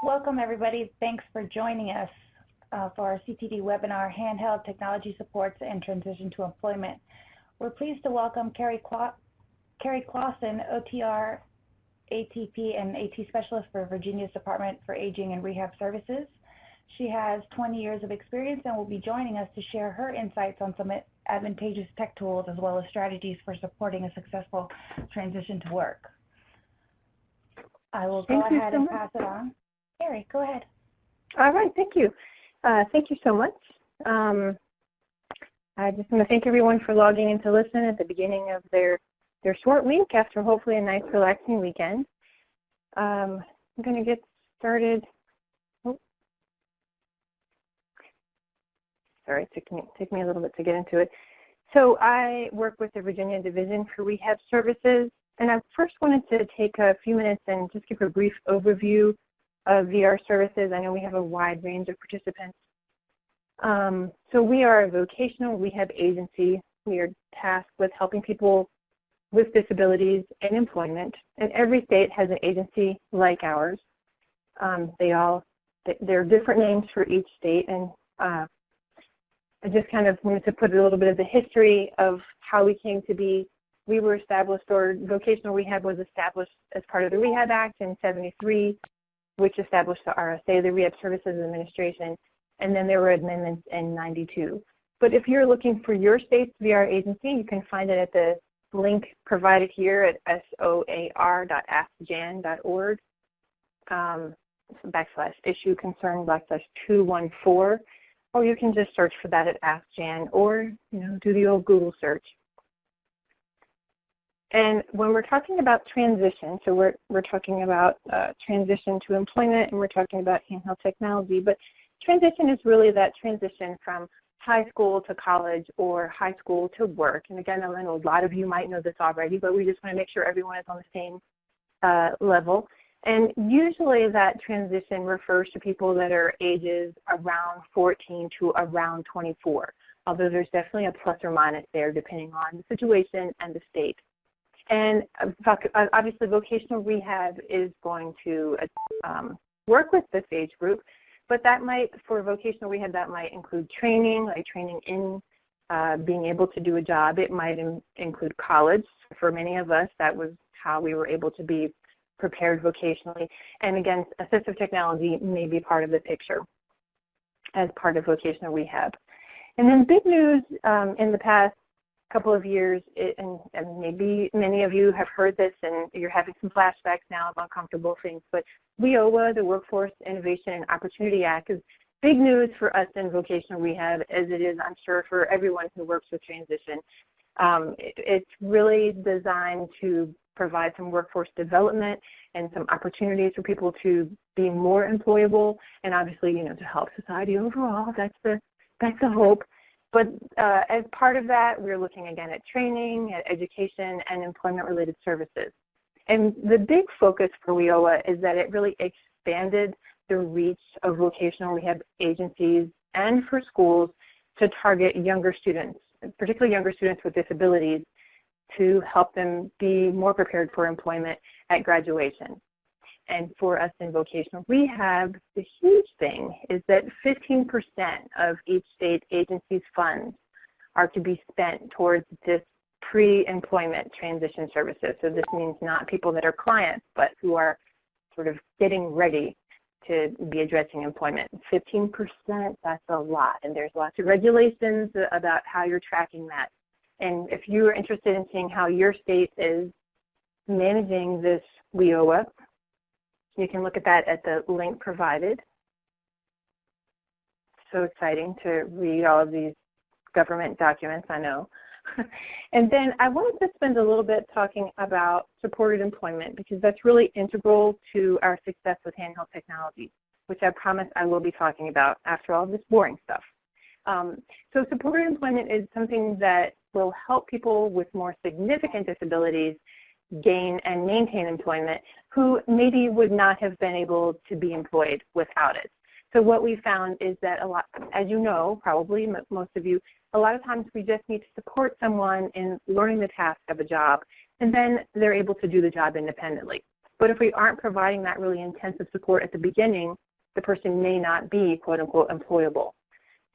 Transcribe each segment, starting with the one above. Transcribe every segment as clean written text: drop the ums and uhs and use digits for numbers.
Welcome, everybody. Thanks for joining us for our CTD webinar, Handheld Technology Supports and Transition to Employment. We're pleased to welcome Carrie Clausen, OTR, ATP, and AT Specialist for Virginia's Department for Aging and Rehab Services. She has 20 years of experience and will be joining us to share her insights on some advantageous tech tools as well as strategies for supporting a successful transition to work. I will go ahead and pass it on. Carrie, go ahead. All right, thank you. Thank you so much. I just want to thank everyone for logging in to listen at the beginning of their short week after hopefully a nice relaxing weekend. I'm going to get started. Oh. Sorry, it took me a little bit to get into it. So I work with the Virginia Division for Rehab Services, and I first wanted to take a few minutes and just give a brief overview of VR services. I know we have a wide range of participants. So we are a vocational rehab agency. We are tasked with helping people with disabilities and employment, and every state has an agency like ours. There are different names for each state, and I just kind of wanted to put a little bit of the history of how we came to be. We were established, or vocational rehab was established as part of the Rehab Act in '73, which established the RSA, the Rehab Services Administration, and then there were amendments in '92. But if you're looking for your state's VR agency, you can find it at the link provided here at soar.askjan.org /issue/concern/214, or you can just search for that at AskJan, or do the old Google search. And when we're talking about transition, so we're talking about transition to employment, and we're talking about handheld technology, but transition is really that transition from high school to college or high school to work. And again, I know a lot of you might know this already, but we just want to make sure everyone is on the same level. And usually that transition refers to people that are ages around 14 to around 24, although there's definitely a plus or minus there depending on the situation and the state. And obviously vocational rehab is going to work with this age group, but that might, for vocational rehab, that might include training, like training in being able to do a job. It might include college. For many of us, that was how we were able to be prepared vocationally. And again, assistive technology may be part of the picture as part of vocational rehab. And then big news in the past couple of years, and maybe many of you have heard this and you're having some flashbacks now of uncomfortable things, but WIOA, the Workforce Innovation and Opportunity Act, is big news for us in vocational rehab, as it is, I'm sure, for everyone who works with transition. It's really designed to provide some workforce development and some opportunities for people to be more employable, and obviously, to help society overall. That's the hope. But as part of that, we're looking again at training, at education, and employment-related services. And the big focus for WIOA is that it really expanded the reach of vocational rehab agencies and for schools to target younger students, particularly younger students with disabilities, to help them be more prepared for employment at graduation. And for us in vocational rehab, the huge thing is that 15% of each state agency's funds are to be spent towards this pre-employment transition services. So this means not people that are clients, but who are sort of getting ready to be addressing employment. 15%, that's a lot. And there's lots of regulations about how you're tracking that. And if you are interested in seeing how your state is managing this WIOA, you can look at that at the link provided. So exciting to read all of these government documents, I know. And then I wanted to spend a little bit talking about supported employment, because that's really integral to our success with handheld technology, which I promise I will be talking about after all this boring stuff. So supported employment is something that will help people with more significant disabilities gain and maintain employment who maybe would not have been able to be employed without it. So what we found is that a lot, as you know, probably most of you, a lot of times we just need to support someone in learning the task of a job, and then they're able to do the job independently. But if we aren't providing that really intensive support at the beginning, the person may not be, quote unquote, employable.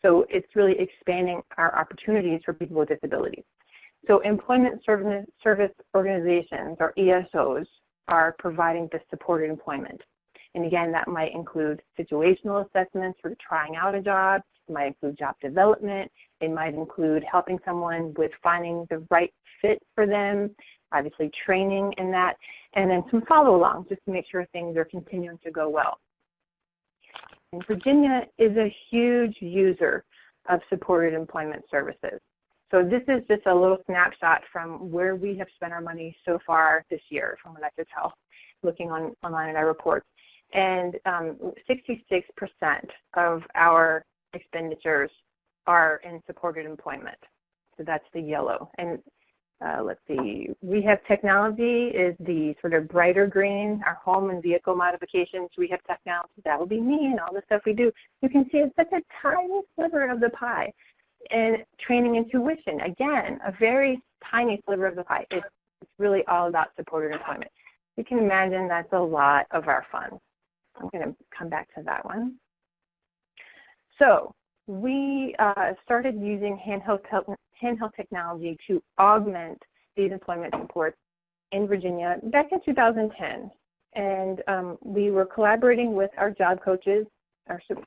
So it's really expanding our opportunities for people with disabilities. So employment service organizations, or ESOs, are providing this supported employment. And again, that might include situational assessments for trying out a job. It might include job development. It might include helping someone with finding the right fit for them, obviously training in that, and then some follow-along just to make sure things are continuing to go well. And Virginia is a huge user of supported employment services. So this is just a little snapshot from where we have spent our money so far this year, from what I could tell, looking online at our reports. And 66% of our expenditures are in supported employment. So that's the yellow. And let's see, Rehab Technology is the sort of brighter green, our home and vehicle modifications. Rehab Technology, that will be me and all the stuff we do. You can see it's such a tiny sliver of the pie. And training and tuition, again, a very tiny sliver of the pie. It's really all about supported employment. You can imagine that's a lot of our funds. I'm going to come back to that one. So we started using handheld technology to augment these employment supports in Virginia back in 2010. And we were collaborating with our job coaches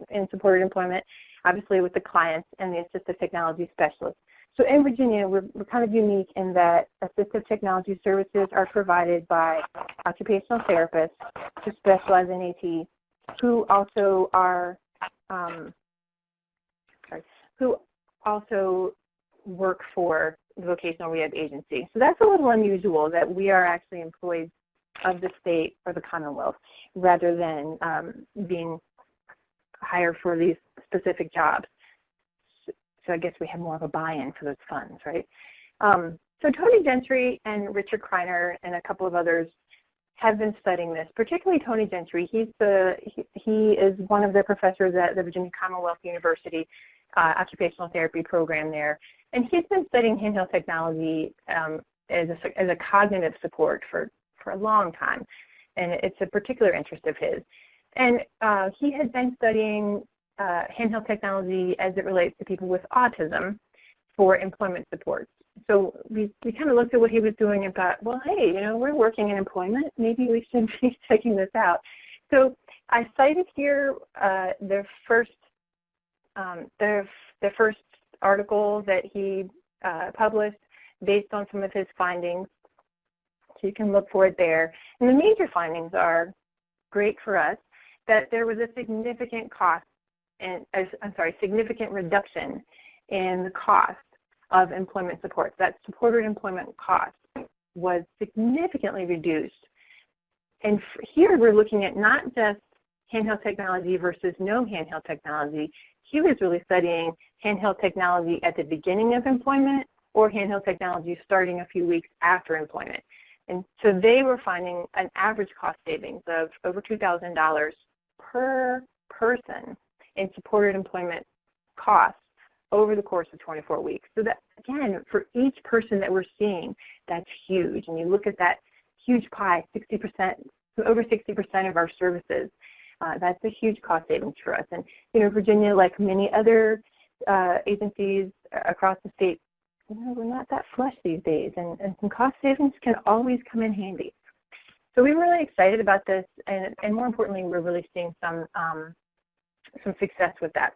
in supported employment, obviously with the clients and the assistive technology specialists. So in Virginia, we're kind of unique in that assistive technology services are provided by occupational therapists who specialize in AT, who also are who also work for the vocational rehab agency. So that's a little unusual that we are actually employees of the state or the Commonwealth rather than being hired for these specific jobs. So I guess we have more of a buy-in for those funds, right? So Tony Gentry and Richard Kreiner and a couple of others have been studying this, particularly Tony Gentry. He is one of the professors at the Virginia Commonwealth University occupational therapy program there. And he's been studying handheld technology as a cognitive support for a long time. And it's a particular interest of his. And he had been studying handheld technology as it relates to people with autism for employment support. So we kind of looked at what he was doing and thought, well, hey, you know, we're working in employment. Maybe we should be checking this out. So I cited here the first article that he published based on some of his findings. So you can look for it there. And the major findings are great for us, that there was a significant significant reduction in the cost of employment supports. That supported employment cost was significantly reduced. And here we're looking at not just handheld technology versus no handheld technology. He was really studying handheld technology at the beginning of employment or handheld technology starting a few weeks after employment. And so they were finding an average cost savings of over $2,000 per person in supported employment costs over the course of 24 weeks. So that, again, for each person that we're seeing, that's huge. And you look at that huge pie, 60%, over 60% of our services, that's a huge cost savings for us. And, you know, Virginia, like many other agencies across the state, you know, we're not that flush these days, and some cost savings can always come in handy. So we're really excited about this, and more importantly, we're really seeing some success with that.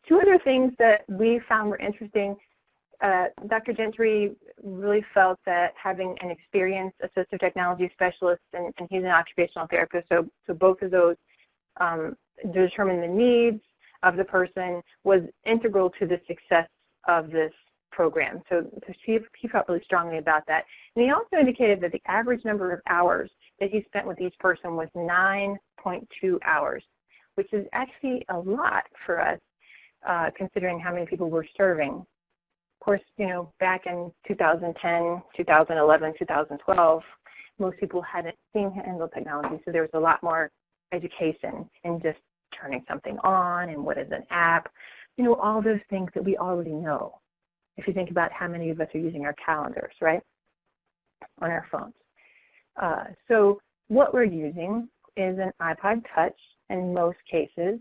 Two other things that we found were interesting. Dr. Gentry really felt that having an experienced assistive technology specialist, and he's an occupational therapist, so both of those determine the needs of the person, was integral to the success of this program. So he felt really strongly about that. And he also indicated that the average number of hours that he spent with each person was 9.2 hours, which is actually a lot for us, considering how many people we're serving. Of course, you know, back in 2010, 2011, 2012, most people hadn't seen handheld technology, so there was a lot more education in just turning something on and what is an app, you know, all those things that we already know. If you think about how many of us are using our calendars, right, on our phones. So what we're using is an iPod Touch in most cases.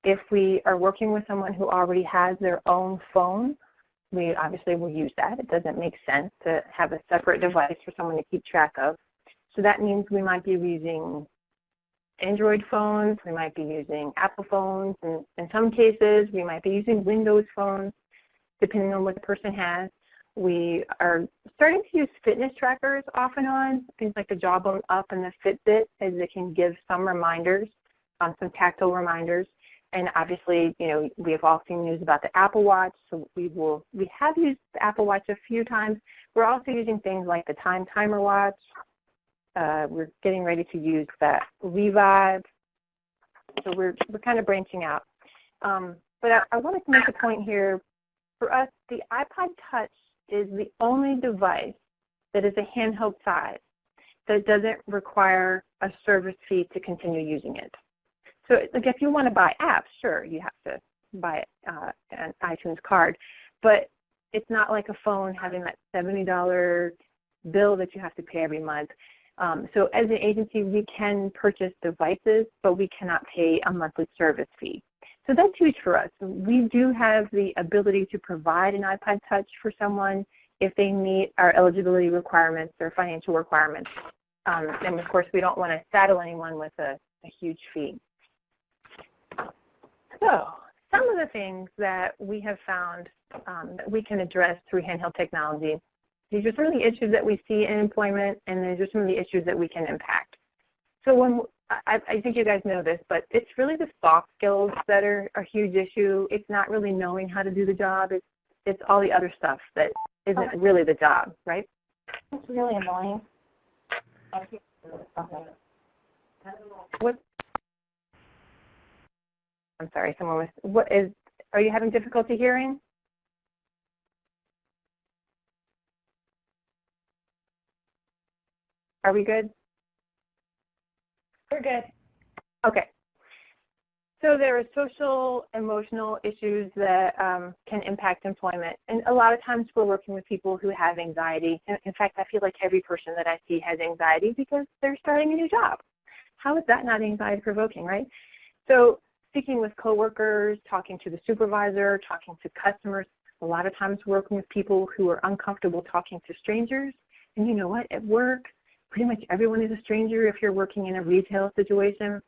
If we are working with someone who already has their own phone, we obviously will use that. It doesn't make sense to have a separate device for someone to keep track of. So that means we might be using Android phones, we might be using Apple phones, and in some cases we might be using Windows phones, depending on what the person has. We are starting to use fitness trackers off and on, things like the Jawbone Up and the Fitbit, as it can give some reminders, some tactile reminders. And obviously, you know, we have all seen news about the Apple Watch, so we have used the Apple Watch a few times. We're also using things like the Time Timer Watch. We're getting ready to use that Revive. So we're kind of branching out. But I wanted to make a point here. For us, the iPod Touch is the only device that is a handheld size that doesn't require a service fee to continue using it. So like if you want to buy apps, sure, you have to buy an iTunes card, but it's not like a phone having that $70 bill that you have to pay every month. So as an agency, we can purchase devices, but we cannot pay a monthly service fee. So that's huge for us. We do have the ability to provide an iPod Touch for someone if they meet our eligibility requirements or financial requirements. And of course, we don't want to saddle anyone with a huge fee. So some of the things that we have found that we can address through handheld technology, these are some of the issues that we see in employment, and these are some of the issues that we can impact. So when I think you guys know this, but it's really the soft skills that are a huge issue. It's not really knowing how to do the job. It's all the other stuff that isn't really the job, right? It's really annoying. I'm sorry, are you having difficulty hearing? Are we good? We're good. Okay. So there are social, emotional issues that can impact employment. And a lot of times we're working with people who have anxiety. In fact, I feel like every person that I see has anxiety because they're starting a new job. How is that not anxiety-provoking, right? So speaking with coworkers, talking to the supervisor, talking to customers, a lot of times working with people who are uncomfortable talking to strangers. And you know what? At work, pretty much everyone is a stranger if you're working in a retail situation.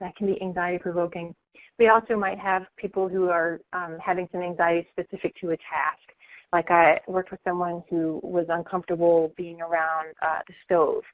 That can be anxiety-provoking. We also might have people who are having some anxiety specific to a task. Like I worked with someone who was uncomfortable being around the stove.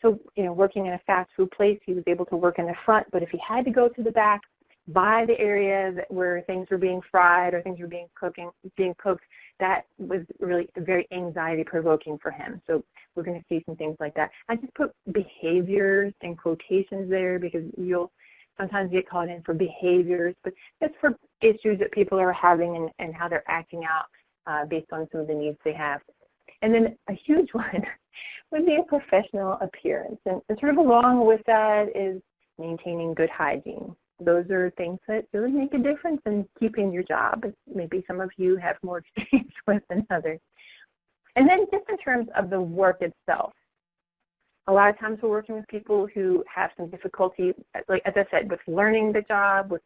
So, you know, working in a fast food place, he was able to work in the front, but if he had to go to the back, by the area where things were being fried or things were being cooked, that was really very anxiety-provoking for him. So we're going to see some things like that. I just put behaviors in quotations there because you'll sometimes get called in for behaviors, but that's for issues that people are having and how they're acting out based on some of the needs they have. And then a huge one would be a professional appearance. And sort of along with that is maintaining good hygiene. Those are things that really make a difference in keeping your job. Maybe some of you have more experience with than others. And then just in terms of the work itself, a lot of times we're working with people who have some difficulty, like as I said, with learning the job, with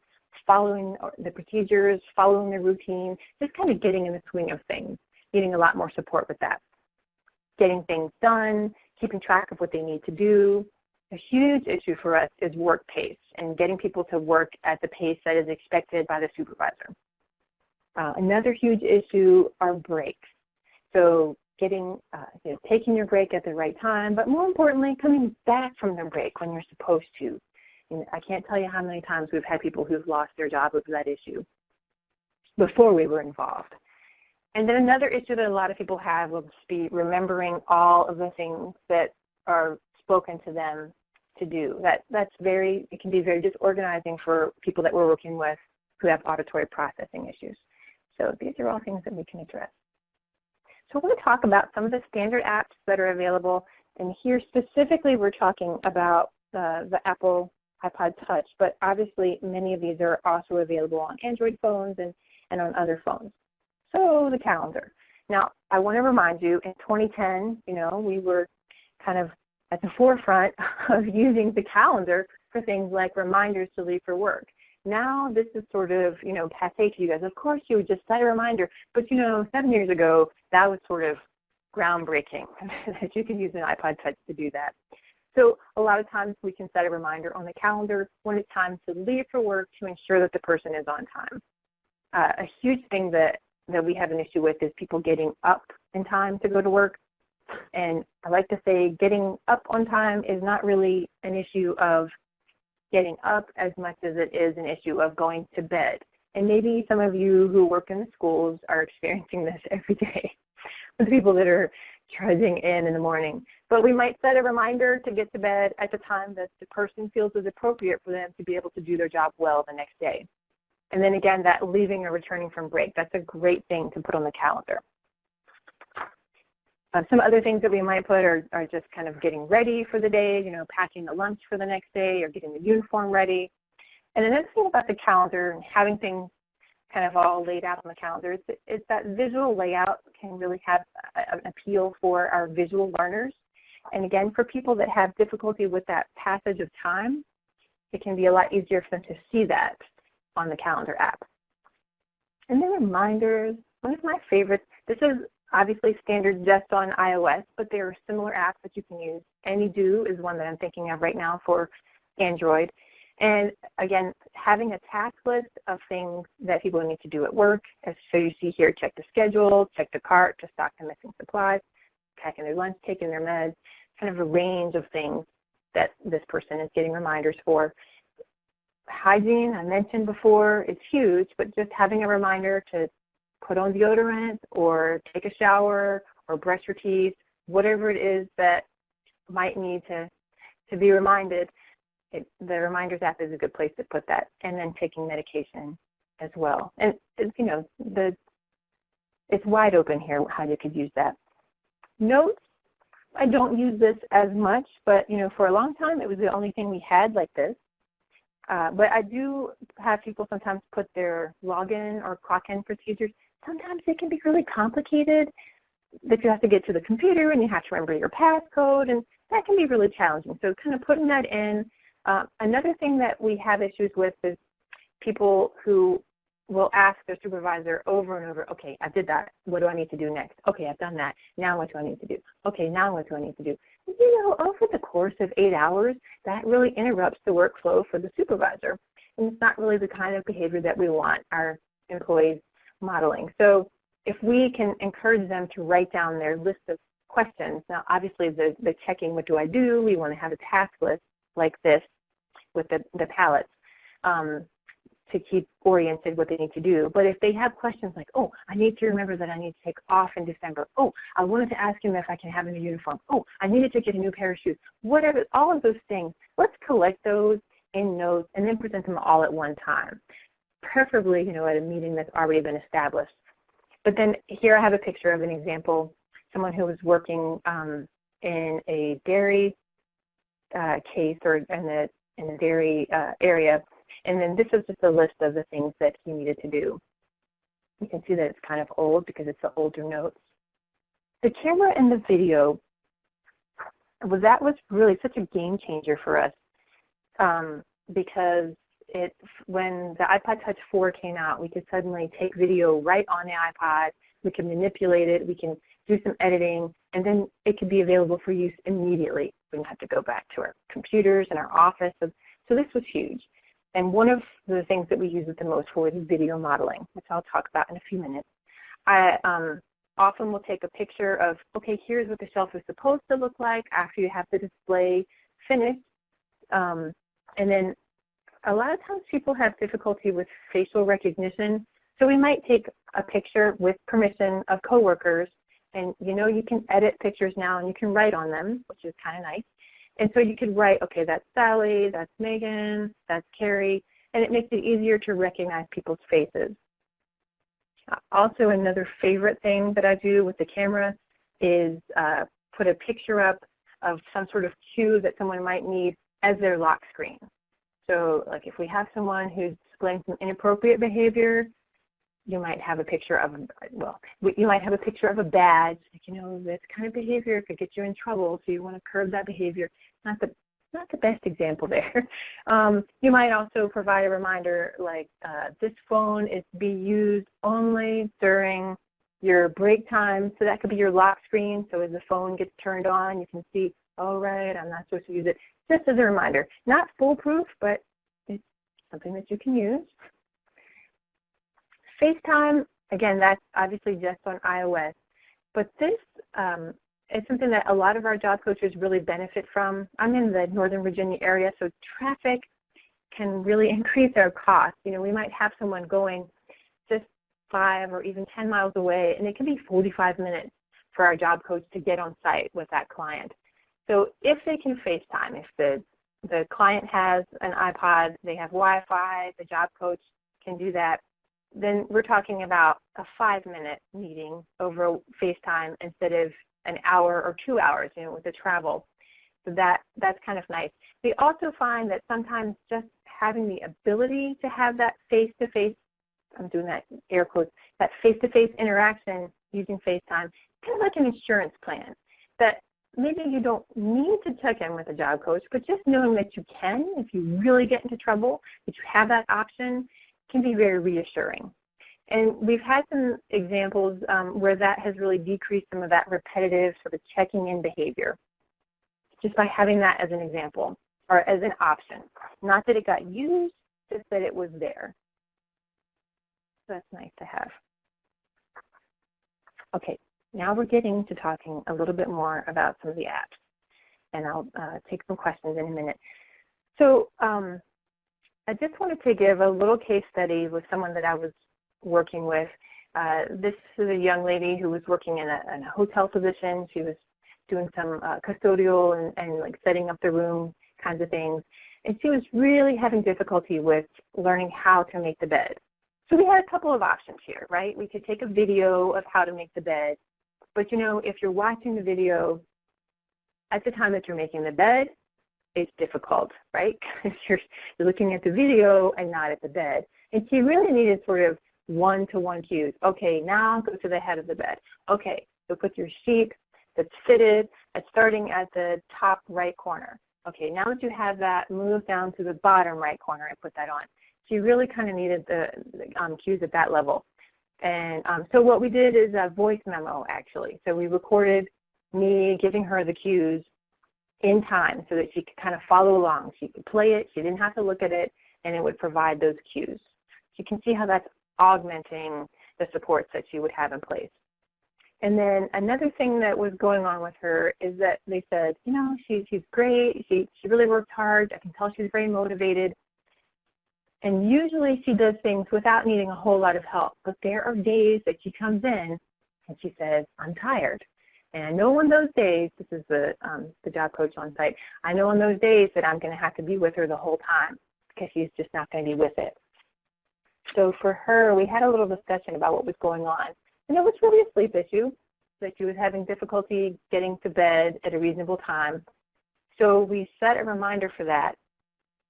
following the procedures, following the routine, just kind of getting in the swing of things, needing a lot more support with that. Getting things done, keeping track of what they need to do. A huge issue for us is work pace and getting people to work at the pace that is expected by the supervisor. Another huge issue are breaks. So taking your break at the right time, but more importantly, coming back from the break when you're supposed to. And I can't tell you how many times we've had people who've lost their job over that issue before we were involved. And then another issue that a lot of people have will just be remembering all of the things that are spoken to them to do. It can be very disorganizing for people that we're working with who have auditory processing issues. So these are all things that we can address. So we're going to talk about some of the standard apps that are available, and here specifically we're talking about the Apple iPod Touch, but obviously many of these are also available on Android phones and on other phones. So the calendar. Now, I want to remind you, in 2010, we were kind of at the forefront of using the calendar for things like reminders to leave for work. Now this is sort of, passé to you guys. Of course you would just set a reminder, but 7 years ago, that was sort of groundbreaking that you can use an iPod Touch to do that. So a lot of times we can set a reminder on the calendar when it's time to leave for work to ensure that the person is on time. A huge thing that we have an issue with is people getting up in time to go to work. And I like to say getting up on time is not really an issue of getting up as much as it is an issue of going to bed. And maybe some of you who work in the schools are experiencing this every day with people that are trudging in the morning. But we might set a reminder to get to bed at the time that the person feels is appropriate for them to be able to do their job well the next day. And then again, that leaving or returning from break, that's a great thing to put on the calendar. Some other things that we might put are just kind of getting ready for the day, packing the lunch for the next day or getting the uniform ready. And another thing about the calendar and having things kind of all laid out on the calendar is that visual layout can really have an appeal for our visual learners. And again, for people that have difficulty with that passage of time, it can be a lot easier for them to see that on the calendar app. And then reminders, one of my favorites, this is obviously standard just on iOS, but there are similar apps that you can use. AnyDo is one that I'm thinking of right now for Android. And again, having a task list of things that people need to do at work. So you see here, check the schedule, check the cart to stock the missing supplies, packing their lunch, taking their meds, kind of a range of things that this person is getting reminders for. Hygiene, I mentioned before, it's huge, but just having a reminder to put on deodorant or take a shower or brush your teeth, whatever it is that might need to be reminded, the Reminders app is a good place to put that. And then taking medication as well. And, it's wide open here how you could use that. Notes, I don't use this as much, but, for a long time it was the only thing we had like this. But I do have people sometimes put their login or clock-in procedures. Sometimes it can be really complicated that you have to get to the computer and you have to remember your passcode, and that can be really challenging. So kind of putting that in. Another thing that we have issues with is people who will ask their supervisor over and over, okay, I did that. What do I need to do next? Okay, I've done that. Now what do I need to do? Okay, now what do I need to do? Over the course of 8 hours, that really interrupts the workflow for the supervisor. And it's not really the kind of behavior that we want our employees modeling. So if we can encourage them to write down their list of questions, now obviously the checking, what do I do? We want to have a task list like this with the pallets to keep oriented what they need to do. But if they have questions like, oh, I need to remember that I need to take off in December. Oh, I wanted to ask him if I can have a new uniform. Oh, I needed to get a new pair of shoes. Whatever, all of those things, let's collect those in notes and then present them all at one time. Preferably, at a meeting that's already been established. But then here I have a picture of an example, someone who was working in a dairy case or in the dairy area. And then this is just a list of the things that he needed to do. You can see that it's kind of old because it's the older notes. The camera and the video, that was really such a game changer for us because when the iPod Touch 4 came out, we could suddenly take video right on the iPod. We can manipulate it. We can do some editing, and then it could be available for use immediately. We didn't have to go back to our computers and our office. So this was huge. And one of the things that we use it the most for is video modeling, which I'll talk about in a few minutes. I often will take a picture of, okay, here's what the shelf is supposed to look like after you have the display finished. And then a lot of times people have difficulty with facial recognition. So we might take a picture with permission of coworkers, and you can edit pictures now and you can write on them, which is kind of nice. And so you could write, okay, that's Sally, that's Megan, that's Carrie, and it makes it easier to recognize people's faces. Also, another favorite thing that I do with the camera is put a picture up of some sort of cue that someone might need as their lock screen. So like if we have someone who's displaying some inappropriate behavior, you might have a picture of, well, you might have a picture of a badge, like, you know, this kind of behavior could get you in trouble, so you want to curb that behavior. Not the best example there. You might also provide a reminder like, this phone is to be used only during your break time. So that could be your lock screen. So as the phone gets turned on, you can see, oh, right, I'm not supposed to use it. Just as a reminder. Not foolproof, but it's something that you can use. FaceTime, again, that's obviously just on iOS. But this is something that a lot of our job coaches really benefit from. I'm in the Northern Virginia area, so traffic can really increase our costs. You know, we might have someone going just 5 or even 10 miles away, and it can be 45 minutes for our job coach to get on site with that client. So if they can FaceTime, if the client has an iPod, they have Wi-Fi, the job coach can do that, then we're talking about a 5-minute meeting over FaceTime instead of an hour or 2 hours, you know, with the travel. So that's kind of nice. We also find that sometimes just having the ability to have that face-to-face, I'm doing that air quotes, that face-to-face interaction using FaceTime, kind of like an insurance plan, that maybe you don't need to check in with a job coach, but just knowing that you can, if you really get into trouble, that you have that option, can be very reassuring. And we've had some examples where that has really decreased some of that repetitive sort of checking in behavior, just by having that as an example or as an option. Not that it got used, just that it was there. So that's nice to have. Okay, now we're getting to talking a little bit more about some of the apps. And I'll take some questions in a minute. So I just wanted to give a little case study with someone that I was working with. This is a young lady who was working in a hotel position. She was doing some custodial and like setting up the room kinds of things. And she was really having difficulty with learning how to make the bed. So we had a couple of options here, right? We could take a video of how to make the bed. But, you know, if you're watching the video at the time that you're making the bed, it's difficult, right? You're looking at the video and not at the bed. And she really needed sort of one-to-one cues. Okay, now go to the head of the bed. Okay, so put your sheet that's fitted, that's starting at the top right corner. Okay, now that you have that, move down to the bottom right corner and put that on. She really kind of needed the cues at that level. And so what we did is a voice memo, actually. So we recorded me giving her the cues in time so that she could kind of follow along. She could play it, she didn't have to look at it, and it would provide those cues. You can see how that's augmenting the supports that she would have in place. And then another thing that was going on with her is that they said, you know, she's great, she really worked hard, I can tell she's very motivated, and usually she does things without needing a whole lot of help. But there are days that she comes in and she says, I'm tired. And I know on those days, this is the job coach on site, I know on those days that I'm going to have to be with her the whole time because she's just not going to be with it. So for her, we had a little discussion about what was going on. And it was really a sleep issue, that she was having difficulty getting to bed at a reasonable time. So we set a reminder for that.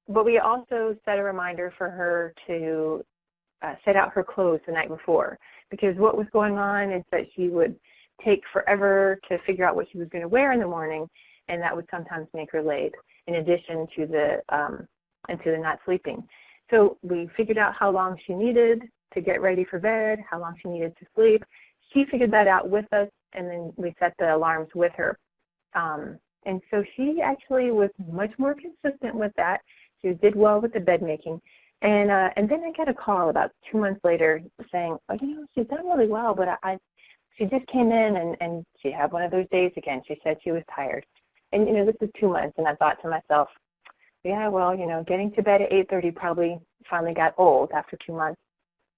But we also set a reminder for her to set out her clothes the night before. Because what was going on is that she would take forever to figure out what she was going to wear in the morning, and that would sometimes make her late, in addition to the not sleeping. So we figured out how long she needed to get ready for bed, how long she needed to sleep. She figured that out with us, and then we set the alarms with her. And so she actually was much more consistent with that. She did well with the bed making. And then I got a call about 2 months later saying, oh, you know, she's done really well, but she just came in and she had one of those days again. She said she was tired. And, you know, this is 2 months, and I thought to myself, yeah, well, you know, getting to bed at 8:30 probably finally got old after 2 months.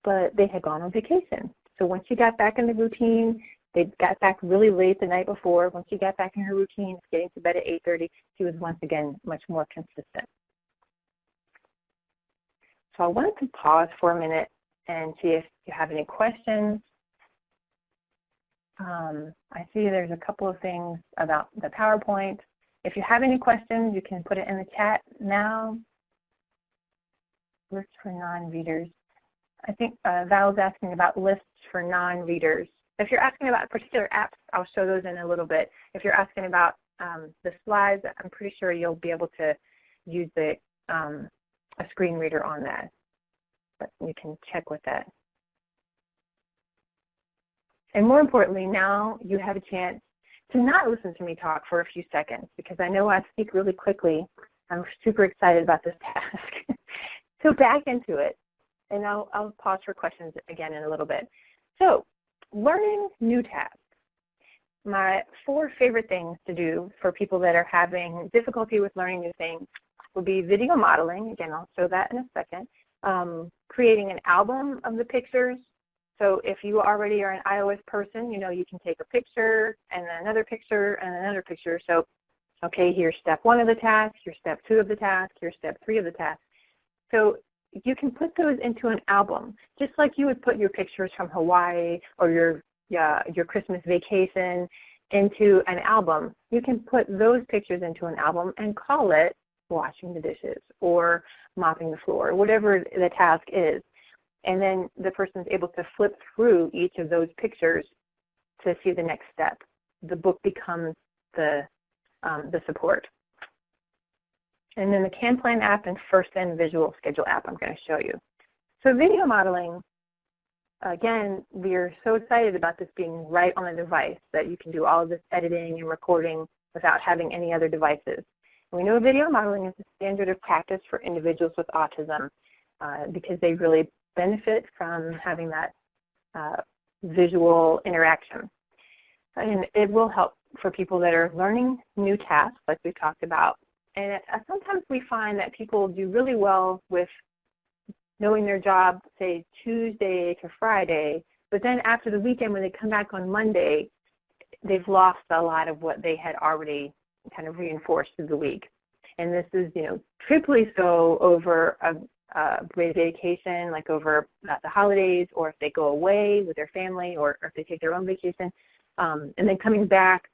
But they had gone on vacation. So once she got back in the routine, they got back really late the night before. Once she got back in her routine, getting to bed at 8:30, she was once again much more consistent. So I wanted to pause for a minute and see if you have any questions. I see there's a couple of things about the PowerPoint. If you have any questions, you can put it in the chat now. Works for non-readers. I think Val's asking about lists for non-readers. If you're asking about particular apps, I'll show those in a little bit. If you're asking about the slides, I'm pretty sure you'll be able to use a screen reader on that. But you can check with that. And more importantly, now you have a chance to not listen to me talk for a few seconds, because I know I speak really quickly. I'm super excited about this task. So back into it, and I'll pause for questions again in a little bit. So learning new tasks. My 4 favorite things to do for people that are having difficulty with learning new things will be video modeling. Again, I'll show that in a second. Creating an album of the pictures. So if you already are an iOS person, you know you can take a picture and then another picture and another picture. So, okay, here's step 1 of the task, here's step 2 of the task, here's step 3 of the task. So you can put those into an album, just like you would put your pictures from Hawaii or your Christmas vacation into an album. You can put those pictures into an album and call it washing the dishes or mopping the floor, whatever the task is. And then the person's able to flip through each of those pictures to see the next step. The book becomes the support. And then the CanPlan app and FirstEnd Visual Schedule app I'm going to show you. So video modeling, again, we're so excited about this being right on the device that you can do all of this editing and recording without having any other devices. We know video modeling is a standard of practice for individuals with autism because they really benefit from having that visual interaction. And it will help for people that are learning new tasks, like we talked about. And sometimes we find that people do really well with knowing their job, say, Tuesday to Friday, but then after the weekend when they come back on Monday, they've lost a lot of what they had already kind of reinforced through the week. And this is, triply so over a vacation, like over the holidays, or if they go away with their family, or if they take their own vacation. And then coming back,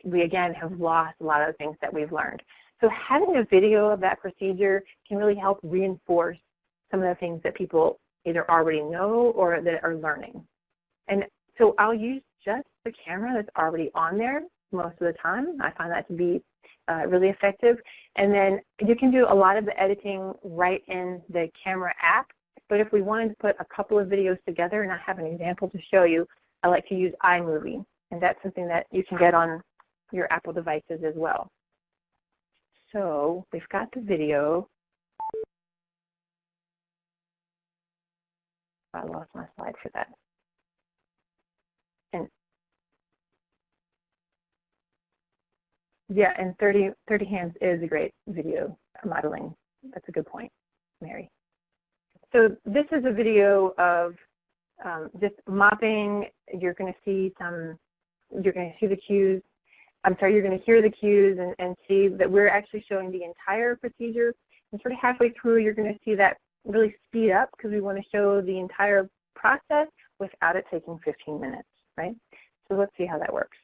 we again have lost a lot of the things that we've learned. So having a video of that procedure can really help reinforce some of the things that people either already know or that are learning. And so I'll use just the camera that's already on there most of the time. I find that to be really effective. And then you can do a lot of the editing right in the camera app. But if we wanted to put a couple of videos together, and I have an example to show you, I like to use iMovie. And that's something that you can get on your Apple devices as well. So we've got the video. I lost my slide for that. And yeah, and 30 Hands is a great video modeling. That's a good point, Mary. So this is a video of just mopping. You're going to see the cues. I'm sorry, you're going to hear the cues and see that we're actually showing the entire procedure. And sort of halfway through, you're going to see that really speed up because we want to show the entire process without it taking 15 minutes, right? So let's see how that works.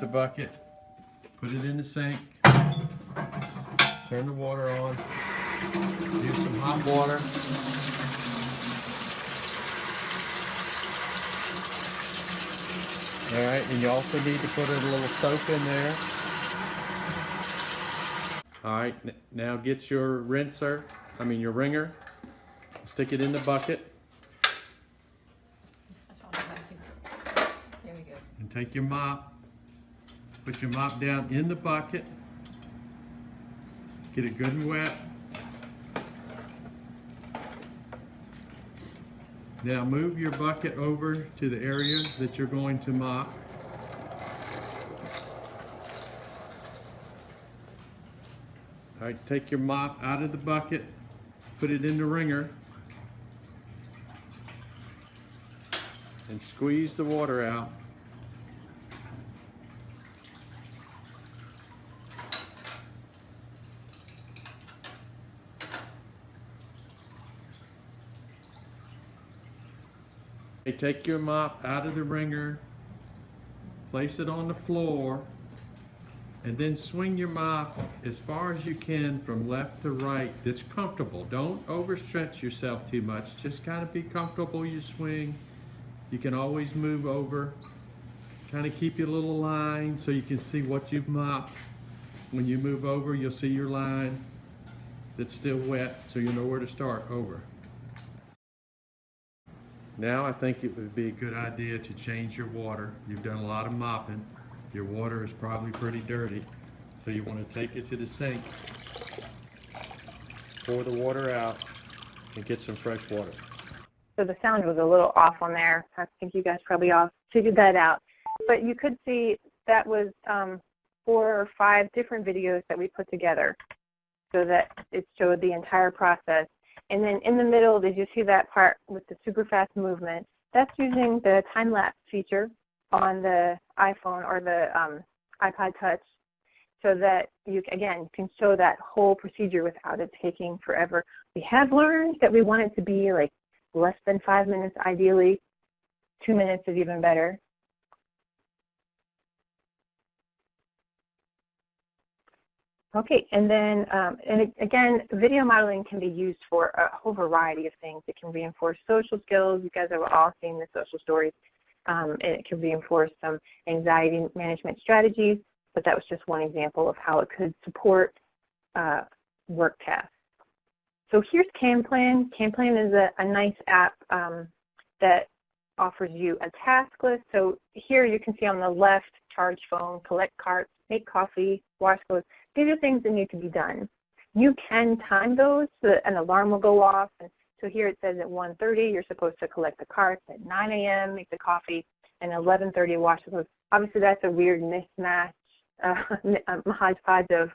The bucket, put it in the sink, turn the water on, use some hot water. All right, and you also need to put a little soap in there. All right, now get your your wringer, stick it in the bucket. Here we go. And take your mop, put your mop down in the bucket, get it good and wet. Now move your bucket over to the area that you're going to mop. All right, take your mop out of the bucket, put it in the wringer, and squeeze the water out. Take your mop out of the wringer, place it on the floor, and then swing your mop as far as you can from left to right that's comfortable. Don't overstretch yourself too much. Just kind of be comfortable you swing. You can always move over. Kind of keep your little line so you can see what you've mopped. When you move over, you'll see your line that's still wet, so you'll know where to start over. Now I think it would be a good idea to change your water. You've done a lot of mopping. Your water is probably pretty dirty, so you want to take it to the sink, pour the water out, and get some fresh water. So the sound was a little off on there. I think you guys probably all figured that out. But you could see that was 4 or 5 different videos that we put together so that it showed the entire process. And then in the middle, did you see that part with the super fast movement? That's using the time-lapse feature on the iPhone or the iPod Touch so that you, again, can show that whole procedure without it taking forever. We have learned that we want it to be like less than 5 minutes ideally. 2 minutes is even better. Okay, and then, again, video modeling can be used for a whole variety of things. It can reinforce social skills. You guys have all seen the social stories. It can reinforce some anxiety management strategies, but that was just one example of how it could support work tasks. So here's CamPlan. CamPlan is a nice app that offers you a task list. So here you can see on the left, charge phone, collect carts, make coffee, wash clothes. These are things that need to be done. You can time those so that an alarm will go off. And so here it says at 1:30 you're supposed to collect the carts, at 9 a.m. make the coffee, and 11:30 wash the clothes. Obviously that's a weird mismatch, hodgepodge of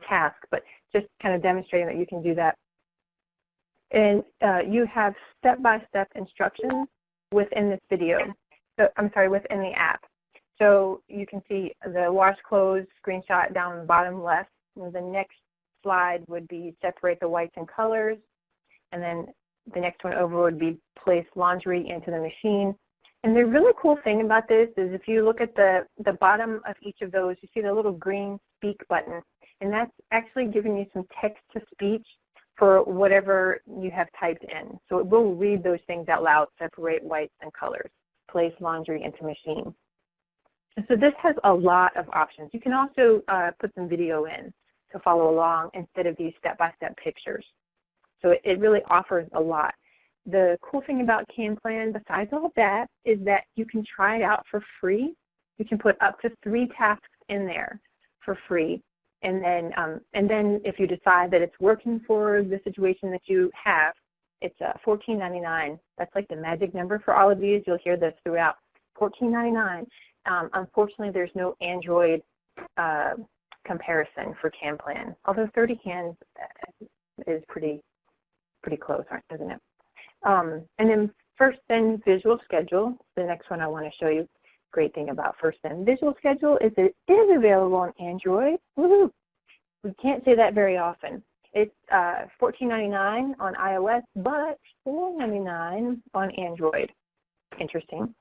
tasks, but just kind of demonstrating that you can do that. And you have step-by-step instructions within this video, within the app. So you can see the wash clothes screenshot down the bottom left. And the next slide would be separate the whites and colors. And then the next one over would be place laundry into the machine. And the really cool thing about this is if you look at the bottom of each of those, you see the little green speak button. And that's actually giving you some text-to-speech for whatever you have typed in. So it will read those things out loud, separate whites and colors, place laundry into machine. So this has a lot of options. You can also put some video in to follow along instead of these step-by-step pictures. So it really offers a lot. The cool thing about CamPlan, besides all that, is that you can try it out for free. You can put up to 3 tasks in there for free. And then if you decide that it's working for the situation that you have, it's $14.99. That's like the magic number for all of these. You'll hear this throughout. $14.99. Unfortunately, there's no Android comparison for CamPlan, although 30 hands is pretty close, isn't it? And then First Then Visual Schedule, the next one I want to show you. Great thing about First Then Visual Schedule is it is available on Android. Woo-hoo. We can't say that very often. It's $14.99 on iOS, but $4.99 on Android. Interesting.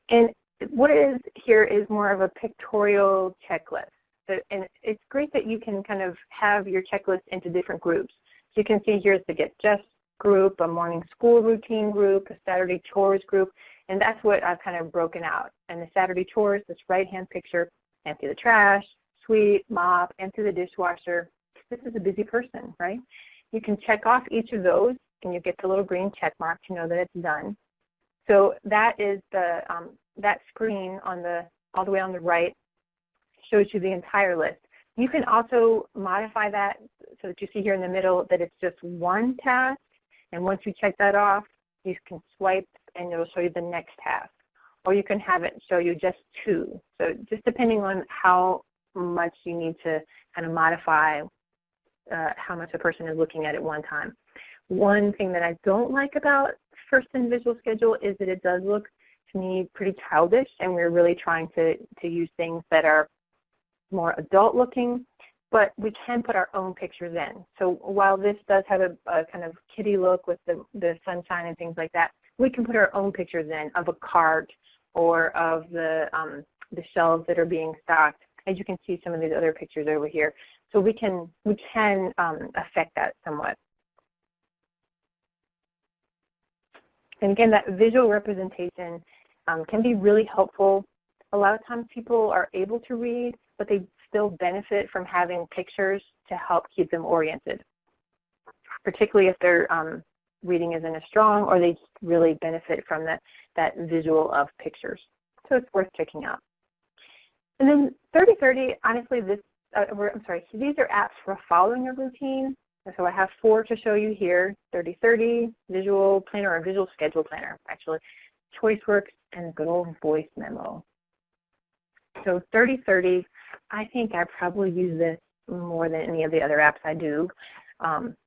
And what it is here is more of a pictorial checklist. So, and it's great that you can kind of have your checklist into different groups. So you can see here's the Get Dressed group, a morning school routine group, a Saturday chores group, and that's what I've kind of broken out. And the Saturday chores, this right-hand picture, empty the trash, sweep, mop, empty the dishwasher. This is a busy person, right? You can check off each of those, and you get the little green check mark to know that it's done. So that is the that screen on all the way on the right shows you the entire list. You can also modify that so that you see here in the middle that it's just one task, and once you check that off, you can swipe and it'll show you the next task. Or you can have it show you just 2. So just depending on how much you need to kind of modify how much a person is looking at one time. One thing that I don't like about First Then Visual Schedule is that it does look to me pretty childish, and we're really trying to use things that are more adult looking, but we can put our own pictures in. So while this does have a kind of kiddie look with the sunshine and things like that, we can put our own pictures in of a cart or of the shelves that are being stocked as you can see some of these other pictures over here. So we can affect that somewhat. And again, that visual representation can be really helpful. A lot of times people are able to read, but they still benefit from having pictures to help keep them oriented, particularly if their reading isn't as strong or they just really benefit from that visual of pictures. So it's worth checking out. And then 30/30, honestly, these are apps for following a routine. And so I have 4 to show you here: 30/30, visual planner, or visual schedule planner, actually, ChoiceWorks, and good old voice memo. So 30/30, I think I probably use this more than any of the other apps I do,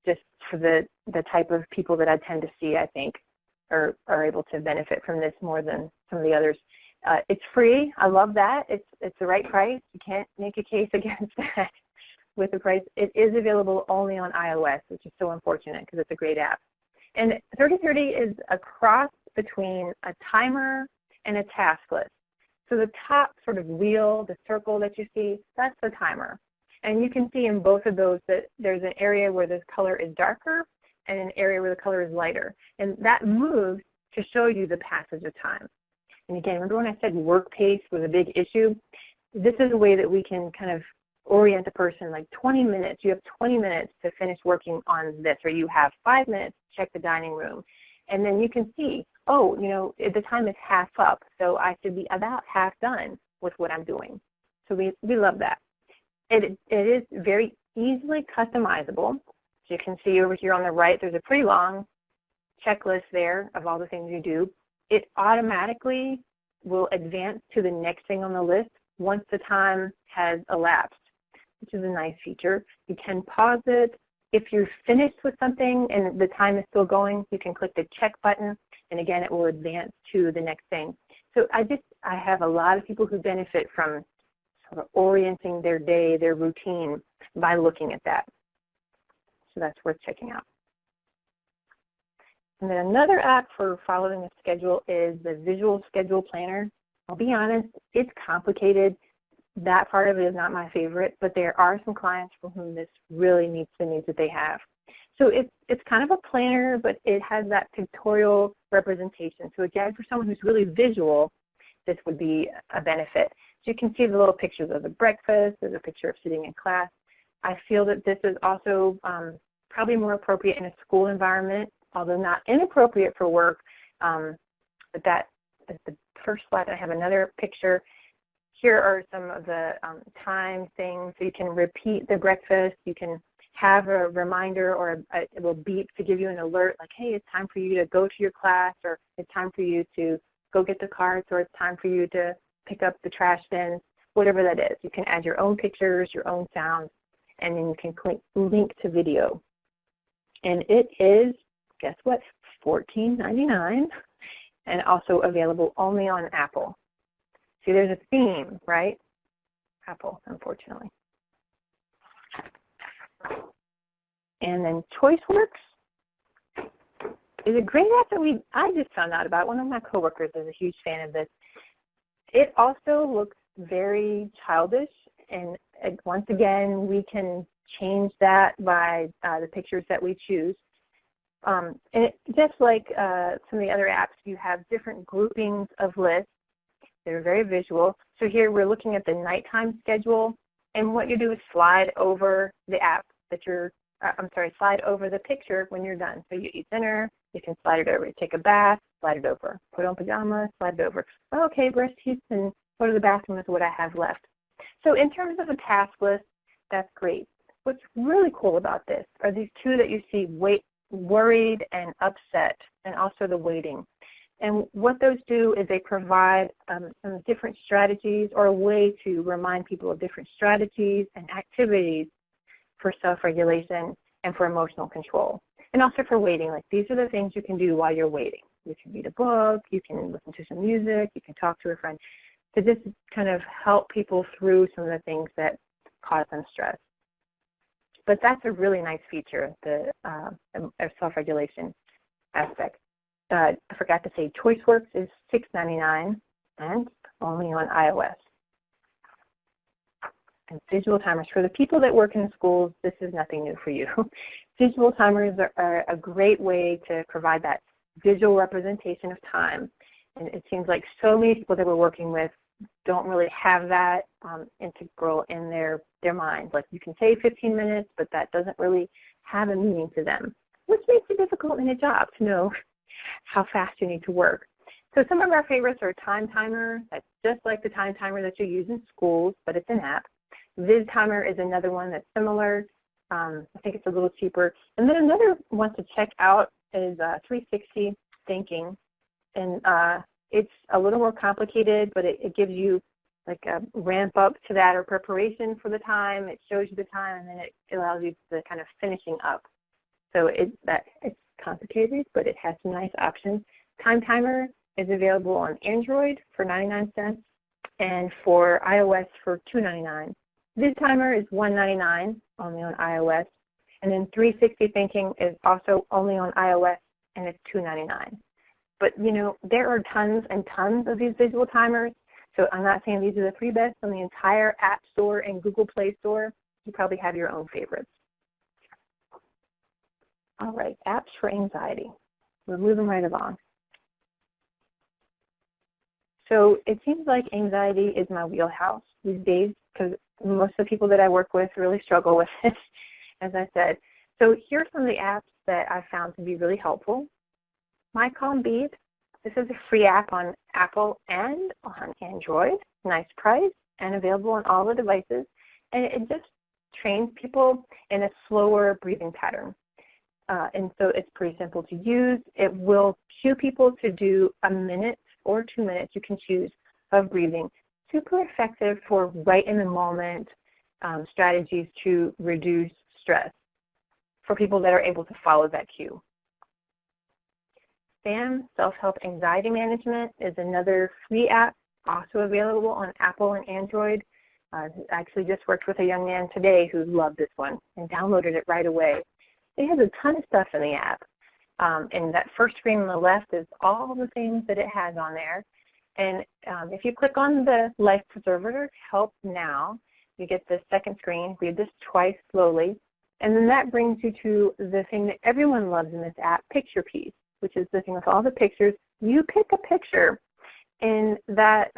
just for the type of people that I tend to see, I think, are able to benefit from this more than some of the others. It's free. I love that. It's the right price. You can't make a case against that with the price. It is available only on iOS, which is so unfortunate because it's a great app. And 30/30 is a cross between a timer and a task list. So the top sort of wheel, the circle that you see, that's the timer. And you can see in both of those that there's an area where the color is darker and an area where the color is lighter. And that moves to show you the passage of time. And again, remember when I said work pace was a big issue? This is a way that we can kind of orient a person, like 20 minutes. You have 20 minutes to finish working on this, or you have 5 minutes to check the dining room. And then you can see, oh, the time is half up, so I should be about half done with what I'm doing. So we love that. It is very easily customizable. As you can see over here on the right, there's a pretty long checklist there of all the things you do. It automatically will advance to the next thing on the list once the time has elapsed, which is a nice feature. You can pause it. If you're finished with something and the time is still going, you can click the check button, and again, it will advance to the next thing. So I have a lot of people who benefit from sort of orienting their day, their routine, by looking at that. So that's worth checking out. And then another app for following a schedule is the Visual Schedule Planner. I'll be honest, it's complicated. That part of it is not my favorite, but there are some clients for whom this really meets the needs that they have. So it's kind of a planner, but it has that pictorial representation. So again, for someone who's really visual, this would be a benefit. So you can see the little pictures of the breakfast. There's a picture of sitting in class. I feel that this is also probably more appropriate in a school environment, although not inappropriate for work. But that is the first slide. I have another picture. Here are some of the time things. So you can repeat the breakfast. You can have a reminder, or it will beep to give you an alert, like, hey, it's time for you to go to your class, or it's time for you to go get the cards, or it's time for you to pick up the trash bins, whatever that is. You can add your own pictures, your own sounds, and then you can link to video. And it is, guess what, $14.99, and also available only on Apple. See, there's a theme, right? Apple, unfortunately. And then ChoiceWorks is a great app that I just found out about. One of my coworkers is a huge fan of this. It also looks very childish, and once again, we can change that by the pictures that we choose. And just like some of the other apps, you have different groupings of lists. They're very visual. So here we're looking at the nighttime schedule, and what you do is slide over the app that slide over the picture when you're done. So you eat dinner, you can slide it over. You take a bath, slide it over. Put on pajamas, slide it over. Oh, okay, brush teeth and go to the bathroom is what I have left. So in terms of a task list, that's great. What's really cool about this are these two that you see, worried and upset, and also the waiting. And what those do is they provide some different strategies, or a way to remind people of different strategies and activities for self-regulation and for emotional control. And also for waiting, like these are the things you can do while you're waiting. You can read a book, you can listen to some music, you can talk to a friend. To just kind of help people through some of the things that cause them stress. But that's a really nice feature, the self-regulation aspect. I forgot to say, ChoiceWorks is $6.99 and only on iOS. And visual timers, for the people that work in schools, this is nothing new for you. Visual timers are a great way to provide that visual representation of time. And it seems like so many people that we're working with don't really have that integral in their minds. Like, you can say 15 minutes, but that doesn't really have a meaning to them, which makes it difficult in a job to know how fast you need to work. So some of our favorites are time timer. That's just like the time timer that you use in schools, but it's an app. Viz timer is another one that's similar. I think it's a little cheaper. And then another one to check out is 360 thinking. And it's a little more complicated, but it gives you like a ramp up to that or preparation for the time. It shows you the time, and then it allows you to kind of finishing up. So it's complicated, but it has some nice options. Time timer is available on Android for 99 cents and for iOS for $2.99. This timer is $1.99 only on iOS, and then 360 thinking is also only on iOS, and it's $2.99. But you know, there are tons and tons of these visual timers, so I'm not saying these are the three best on the entire App Store and Google Play Store. You probably have your own favorites. All right, apps for anxiety. We're moving right along. So it seems like anxiety is my wheelhouse these days because most of the people that I work with really struggle with it, as I said. So here's some of the apps that I found to be really helpful. My Calm Beat. This is a free app on Apple and on Android. Nice price and available on all the devices. And it just trains people in a slower breathing pattern. And so it's pretty simple to use. It will cue people to do a minute or 2 minutes, you can choose, of breathing. Super effective for right in the moment strategies to reduce stress for people that are able to follow that cue. SAM, Self-Help Anxiety Management, is another free app, also available on Apple and Android. I actually just worked with a young man today who loved this one and downloaded it right away. It has a ton of stuff in the app. And that first screen on the left is all the things that it has on there. And if you click on the Life Preserver, Help Now, you get the second screen. Read this twice slowly. And then that brings you to the thing that everyone loves in this app, Picture Piece, which is the thing with all the pictures. You pick a picture in that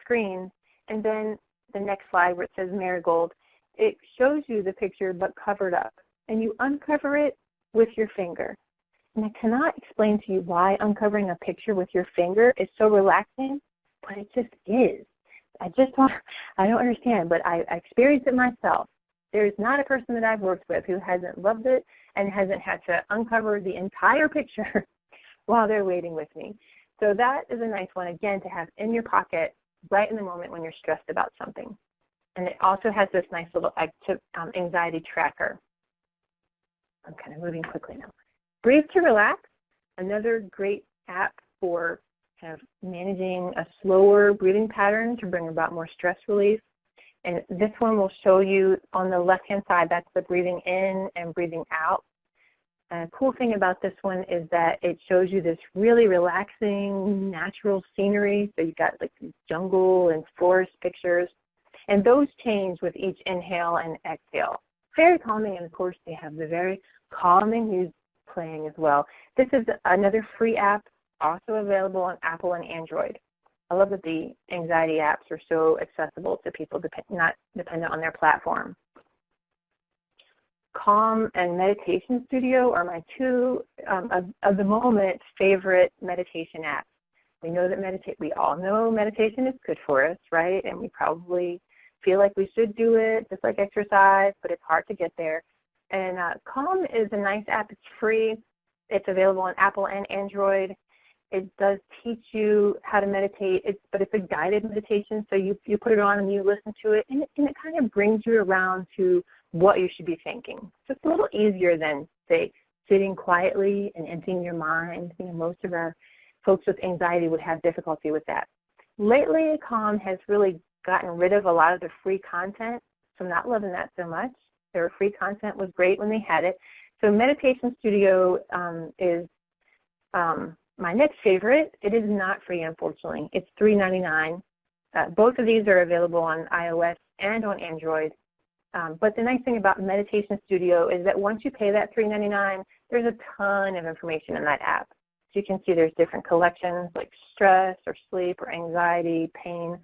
screen, and then the next slide where it says Marigold, it shows you the picture but covered up. And you uncover it with your finger. And I cannot explain to you why uncovering a picture with your finger is so relaxing, but it just is. I don't understand, but I experienced it myself. There is not a person that I've worked with who hasn't loved it and hasn't had to uncover the entire picture while they're waiting with me. So that is a nice one, again, to have in your pocket right in the moment when you're stressed about something. And it also has this nice little anxiety tracker. I'm kind of moving quickly now. Breathe to Relax, another great app for kind of managing a slower breathing pattern to bring about more stress relief. And this one will show you on the left-hand side, that's the breathing in and breathing out. A cool thing about this one is that it shows you this really relaxing natural scenery. So you've got like jungle and forest pictures. And those change with each inhale and exhale. Very calming, and of course they have the very calming music playing as well. This is another free app, also available on Apple and Android. I love that the anxiety apps are so accessible to people not dependent on their platform. Calm and Meditation Studio are my two, of the moment, favorite meditation apps. We know that we all know meditation is good for us, right? And we probably feel like we should do it, just like exercise, but it's hard to get there. And Calm is a nice app. It's free. It's available on Apple and Android. It does teach you how to meditate, but it's a guided meditation, so you put it on and you listen to it, and it kind of brings you around to what you should be thinking. So it's a little easier than, say, sitting quietly and emptying your mind. You know, most of our folks with anxiety would have difficulty with that. Lately, Calm has really gotten rid of a lot of the free content, so I'm not loving that so much. Their free content was great when they had it. So Meditation Studio is my next favorite. It is not free, unfortunately. It's $3.99. Both of these are available on iOS and on Android. But the nice thing about Meditation Studio is that once you pay that $3.99, there's a ton of information in that app. So you can see there's different collections like stress or sleep or anxiety, pain,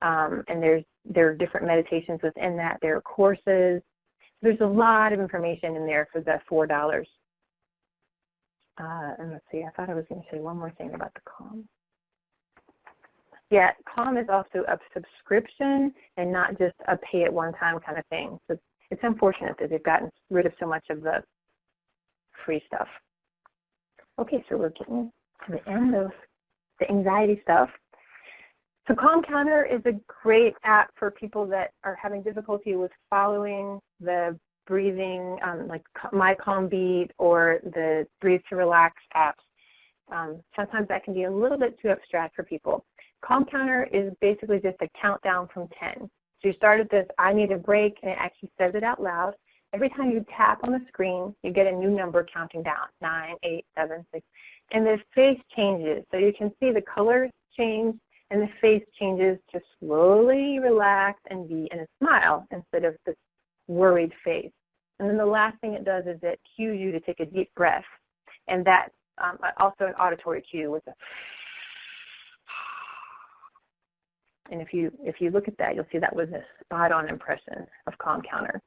and there are different meditations within that. There are courses. There's a lot of information in there for the $4. And let's see, I thought I was going to say one more thing about the Calm. Yeah, Calm is also a subscription and not just a pay at one time kind of thing. So it's unfortunate that they've gotten rid of so much of the free stuff. Okay, so we're getting to the end of the anxiety stuff. So Calm Counter is a great app for people that are having difficulty with following the breathing, like My Calm Beat or the Breathe to Relax apps. Sometimes that can be a little bit too abstract for people. Calm Counter is basically just a countdown from 10. So you start at this, I need a break, and it actually says it out loud. Every time you tap on the screen, you get a new number counting down, 9, 8, 7, 6. And the face changes. So you can see the colors change, and the face changes to slowly relax and be in a smile instead of this worried face. And then the last thing it does is it cues you to take a deep breath. And that's also an auditory cue with a. And if you look at that, you'll see that was a spot-on impression of Calm Counter.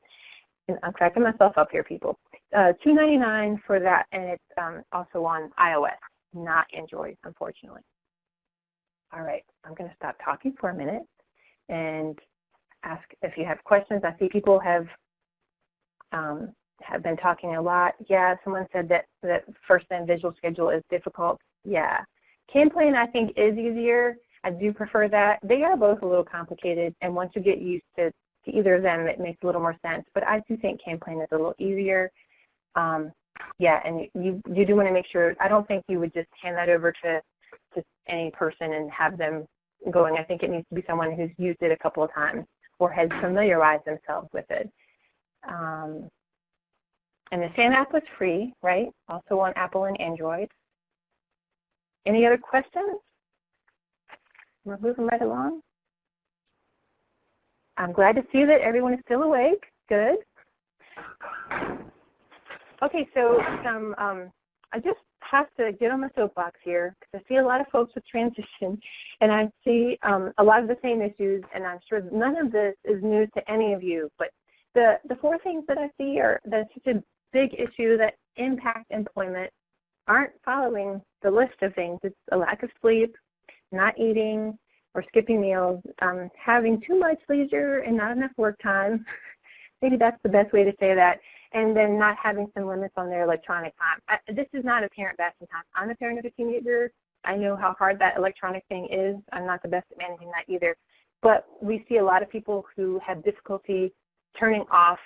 And I'm cracking myself up here, people. $2.99 for that, and it's also on iOS, not Android, unfortunately. All right, I'm going to stop talking for a minute and ask if you have questions. I see people have been talking a lot. Yeah, someone said that first and visual schedule is difficult. Yeah. Can Plan, I think, is easier. I do prefer that. They are both a little complicated, and once you get used to either of them, it makes a little more sense. But I do think Can Plan is a little easier. Yeah, and you do want to make sure, I don't think you would just hand that over to any person and have them going. I think it needs to be someone who's used it a couple of times or has familiarized themselves with it. And the same app was free, right? Also on Apple and Android. Any other questions? We're moving right along. I'm glad to see that everyone is still awake. Good. Okay, so I just have to get on my soapbox here because I see a lot of folks with transition, and I see a lot of the same issues, and I'm sure none of this is news to any of you. But the four things that I see are that's such a big issue that impact employment aren't following the list of things. It's a lack of sleep, not eating or skipping meals, having too much leisure and not enough work time. Maybe that's the best way to say that. And then not having some limits on their electronic time. This is not a parent basking time. I'm a parent of a teenager. I know how hard that electronic thing is. I'm not the best at managing that either. But we see a lot of people who have difficulty turning off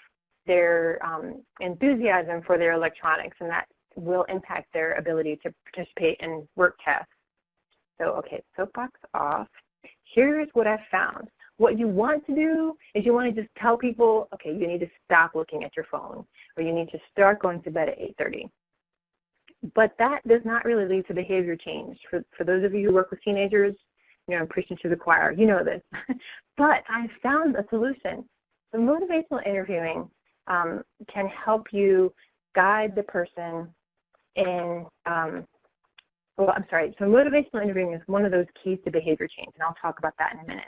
their enthusiasm for their electronics, and that will impact their ability to participate in work tasks. So, okay, soapbox off. Here's what I've found. What you want to do is you want to just tell people, okay, you need to stop looking at your phone, or you need to start going to bed at 8:30. But that does not really lead to behavior change. For those of you who work with teenagers, you know, I'm preaching to the choir. You know this. But I found a solution. So motivational interviewing can help you guide the person in, so motivational interviewing is one of those keys to behavior change, and I'll talk about that in a minute.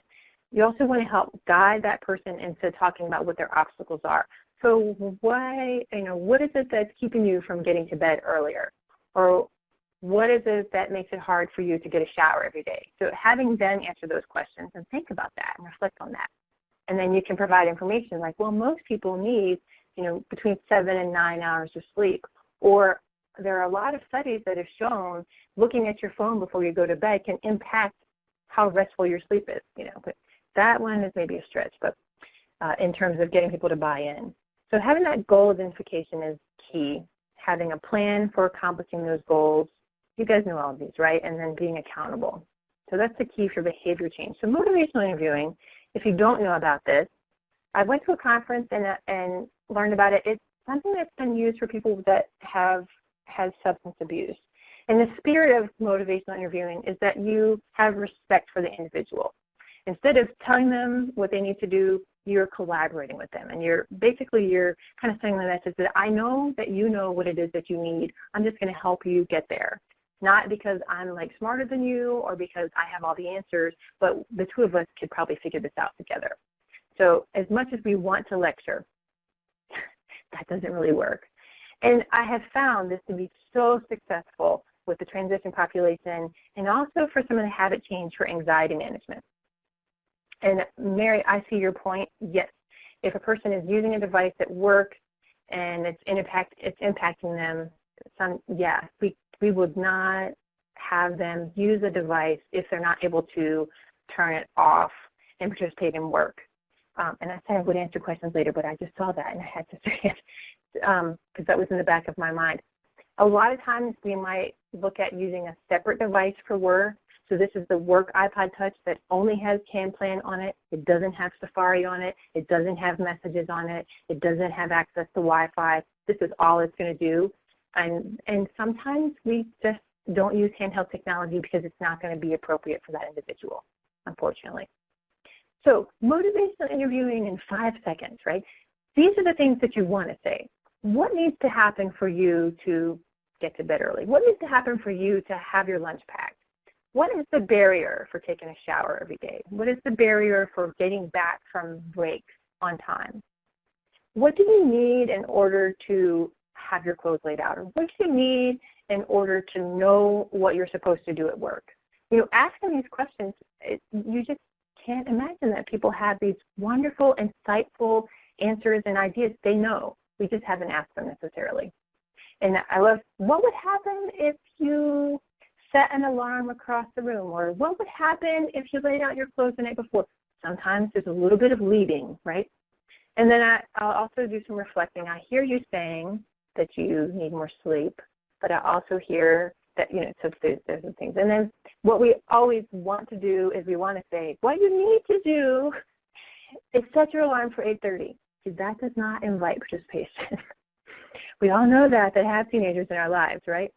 You also want to help guide that person into talking about what their obstacles are. So why, what is it that's keeping you from getting to bed earlier? Or what is it that makes it hard for you to get a shower every day? So having them answer those questions and think about that and reflect on that. And then you can provide information like, well, most people need, between 7 and 9 hours of sleep. Or there are a lot of studies that have shown looking at your phone before you go to bed can impact how restful your sleep is, But that one is maybe a stretch, but in terms of getting people to buy in. So having that goal identification is key. Having a plan for accomplishing those goals. You guys know all of these, right? And then being accountable. So that's the key for behavior change. So motivational interviewing, if you don't know about this, I went to a conference and learned about it. It's something that's been used for people that have had substance abuse. And the spirit of motivational interviewing is that you have respect for the individual. Instead of telling them what they need to do, you're collaborating with them, and you're kind of sending the message that I know that you know what it is that you need. I'm just going to help you get there. Not because I'm like smarter than you or because I have all the answers, but the two of us could probably figure this out together. So as much as we want to lecture, that doesn't really work. And I have found this to be so successful with the transition population and also for some of the habit change for anxiety management. And Mary, I see your point. Yes, if a person is using a device at work and it's impacting them, we would not have them use a device if they're not able to turn it off and participate in work. And I said I would answer questions later, but I just saw that and I had to say it because that was in the back of my mind. A lot of times we might look at using a separate device for work. So this is the work iPod Touch that only has CanPlan on it. It doesn't have Safari on it. It doesn't have messages on it. It doesn't have access to Wi-Fi. This is all it's going to do. And sometimes we just don't use handheld technology because it's not going to be appropriate for that individual, unfortunately. So motivational interviewing in 5 seconds, right? These are the things that you want to say. What needs to happen for you to get to bed early? What needs to happen for you to have your lunch packed? What is the barrier for taking a shower every day? What is the barrier for getting back from breaks on time? What do you need in order to have your clothes laid out? Or what do you need in order to know what you're supposed to do at work? You know, asking these questions, you just can't imagine that people have these wonderful, insightful answers and ideas they know. We just haven't asked them necessarily. And I love, what would happen if you set an alarm across the room? Or what would happen if you laid out your clothes the night before? Sometimes there's a little bit of leading, right? And then I'll also do some reflecting. I hear you saying that you need more sleep, but I also hear that, you know, so there's some things. And then what we always want to do is we want to say, what you need to do is set your alarm for 8:30. That does not invite participation. We all know that have teenagers in our lives, right?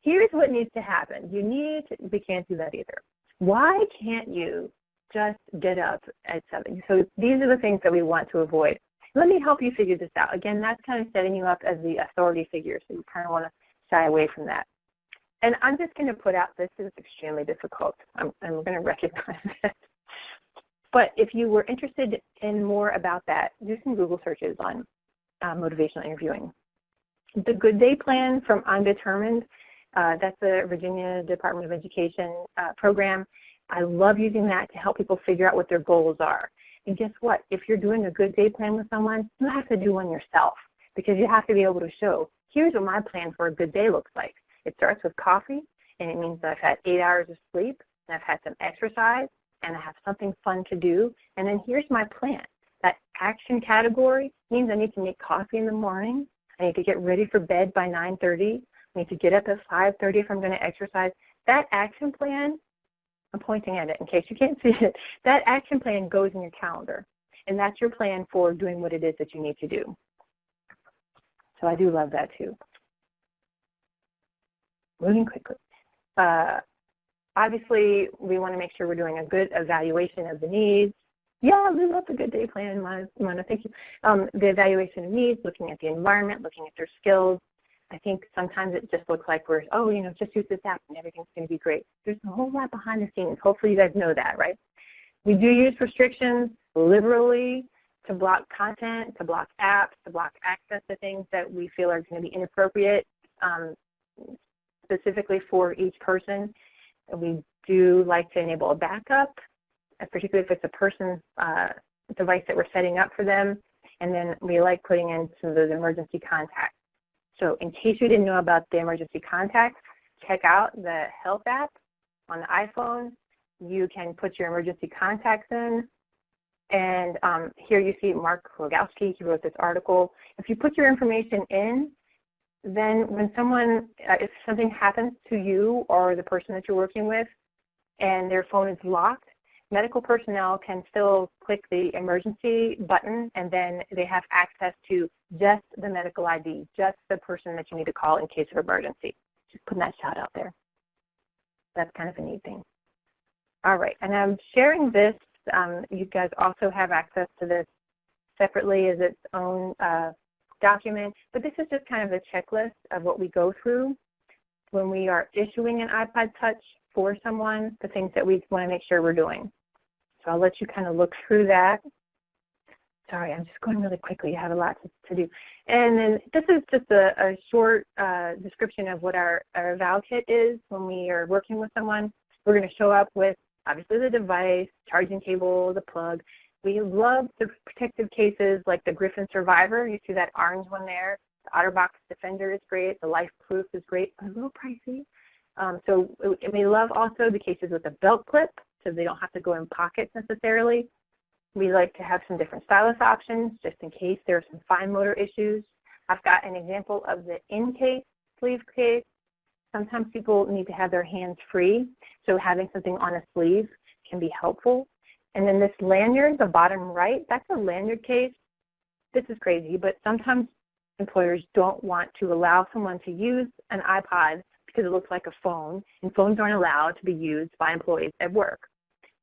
Here's what needs to happen. We can't do that either. Why can't you just get up at 7? So these are the things that we want to avoid. Let me help you figure this out. Again, that's kind of setting you up as the authority figure, so you kind of want to shy away from that. And I'm just going to put out, this is extremely difficult. I'm going to recognize it. But if you were interested in more about that, do some Google searches on motivational interviewing. The Good Day Plan from Undetermined, that's the Virginia Department of Education program. I love using that to help people figure out what their goals are. And guess what? If you're doing a good day plan with someone, you have to do one yourself because you have to be able to show, here's what my plan for a good day looks like. It starts with coffee, and it means that I've had 8 hours of sleep, and I've had some exercise, and I have something fun to do, and then here's my plan. That action category means I need to make coffee in the morning. I need to get ready for bed by 9:30. I need to get up at 5:30 if I'm going to exercise. That action plan, I'm pointing at it in case you can't see it, that action plan goes in your calendar, and that's your plan for doing what it is that you need to do. So I do love that too. Moving quickly. Obviously, we want to make sure we're doing a good evaluation of the needs. Yeah, we love the Good Day Plan, Mona, thank you. The evaluation of needs, looking at the environment, looking at their skills. I think sometimes it just looks like we're, oh, you know, just use this app and everything's going to be great. There's a whole lot behind the scenes. Hopefully you guys know that, right? We do use restrictions liberally to block content, to block apps, to block access to things that we feel are going to be inappropriate, specifically for each person. We do like to enable a backup, particularly if it's a person's device that we're setting up for them. And then we like putting in some of those emergency contacts. So in case you didn't know about the emergency contacts, check out the Health app on the iPhone. You can put your emergency contacts in. And here you see Mark Rogowski, he wrote this article. If you put your information in, then when someone, if something happens to you or the person that you're working with and their phone is locked, medical personnel can still click the emergency button and then they have access to just the medical ID, just the person that you need to call in case of emergency. Just putting that shout out there. That's kind of a neat thing. All right, and I'm sharing this. You guys also have access to this separately as its own document, but this is just kind of a checklist of what we go through when we are issuing an iPod Touch for someone, the things that we want to make sure we're doing. So I'll let you kind of look through that. Sorry, I'm just going really quickly. You have a lot to do. And then this is just a short description of what our Eval Kit is when we are working with someone. We're going to show up with, obviously, the device, charging cable, the plug. We love the protective cases like the Griffin Survivor. You see that orange one there. The OtterBox Defender is great. The Life Proof is great. A little pricey. So we love also the cases with a belt clip, so they don't have to go in pockets necessarily. We like to have some different stylus options just in case there are some fine motor issues. I've got an example of the in-case sleeve case. Sometimes people need to have their hands free, so having something on a sleeve can be helpful. And then this lanyard, the bottom right, that's a lanyard case. This is crazy, but sometimes employers don't want to allow someone to use an iPod because it looks like a phone, and phones aren't allowed to be used by employees at work.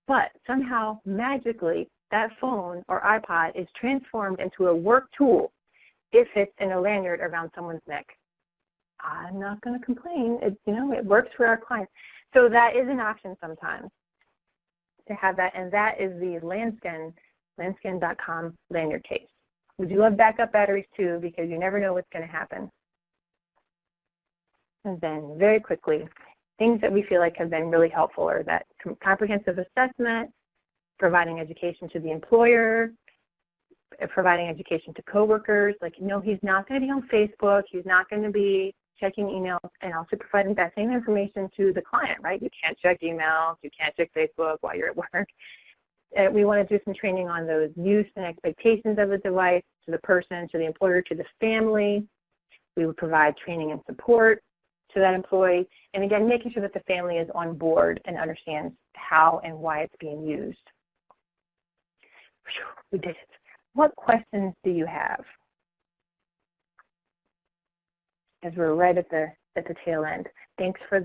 But somehow, magically, that phone or iPod is transformed into a work tool if it's in a lanyard around someone's neck. I'm not going to complain. It works for our clients. So that is an option sometimes to have that, and that is the Landscan.com lanyard case. We do have backup batteries too because you never know what's going to happen. And then very quickly, things that we feel like have been really helpful are that comprehensive assessment, providing education to the employer, providing education to coworkers, like, he's not going to be on Facebook, he's not going to be checking emails, and also providing that same information to the client, right? You can't check emails, you can't check Facebook while you're at work. We want to do some training on those use and expectations of the device to the person, to the employer, to the family. We would provide training and support to that employee, and again, making sure that the family is on board and understands how and why it's being used. Whew, we did it. What questions do you have? As we're right at the tail end. Thanks for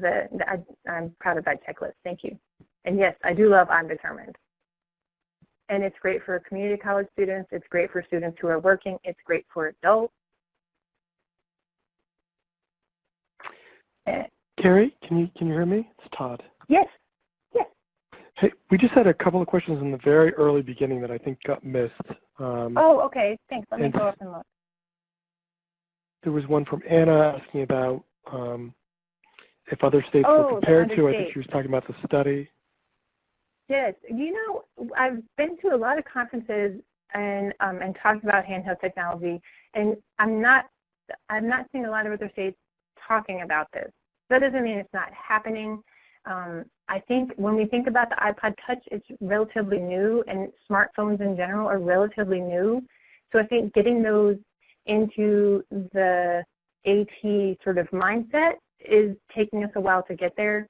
I'm proud of that checklist. Thank you. And yes, I do love I'm Determined. And it's great for community college students. It's great for students who are working. It's great for adults. Carrie, can you hear me? It's Todd. Yes. Yes. Hey, we just had a couple of questions in the very early beginning that I think got missed. Oh, okay. Thanks. Let me go up and look. There was one from Anna asking about if other states were prepared to. I think she was talking about the study. Yes. I've been to a lot of conferences and talked about handheld technology, and I'm not seeing a lot of other states talking about this. That doesn't mean it's not happening. I think when we think about the iPod Touch, it's relatively new, and smartphones in general are relatively new. So I think getting those into the AT sort of mindset is taking us a while to get there,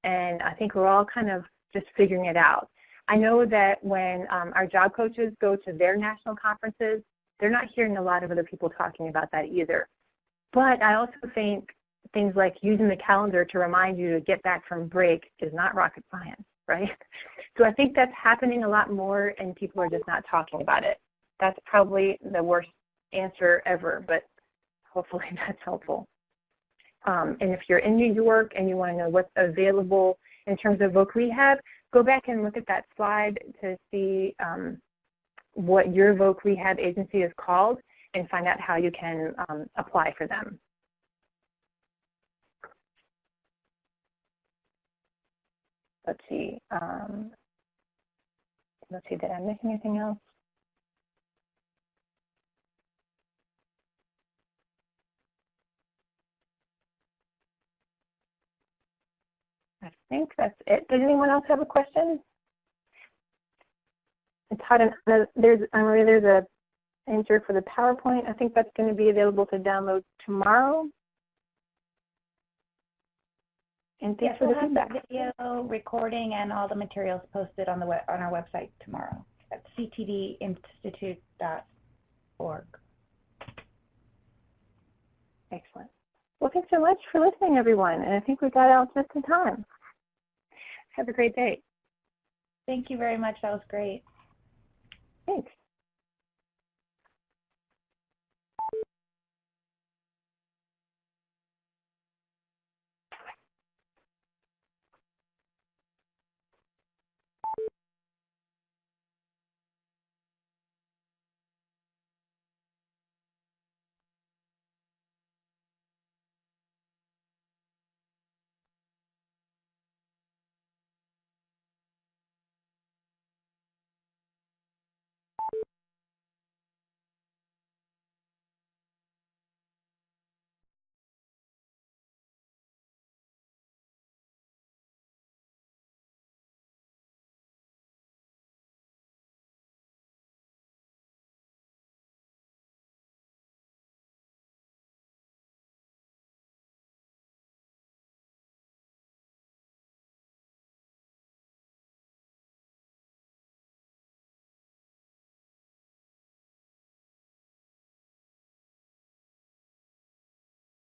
and I think we're all kind of just figuring it out. I know that when our job coaches go to their national conferences, they're not hearing a lot of other people talking about that either. But I also think things like using the calendar to remind you to get back from break is not rocket science, right? So I think that's happening a lot more, and people are just not talking about it. That's probably the worst answer ever, but hopefully that's helpful. And if you're in New York and you want to know what's available in terms of voc rehab, go back and look at that slide to see what your voc rehab agency is called and find out how you can apply for them. Let's see, did I miss anything else? I think that's it. Does anyone else have a question? Todd, there's an answer for the PowerPoint. I think that's going to be available to download tomorrow. And thanks for the feedback. The video recording and all the materials posted on our website tomorrow at ctdinstitute.org. Excellent. Well, thanks so much for listening, everyone. And I think we got out just in time. Have a great day. Thank you very much. That was great. Thanks.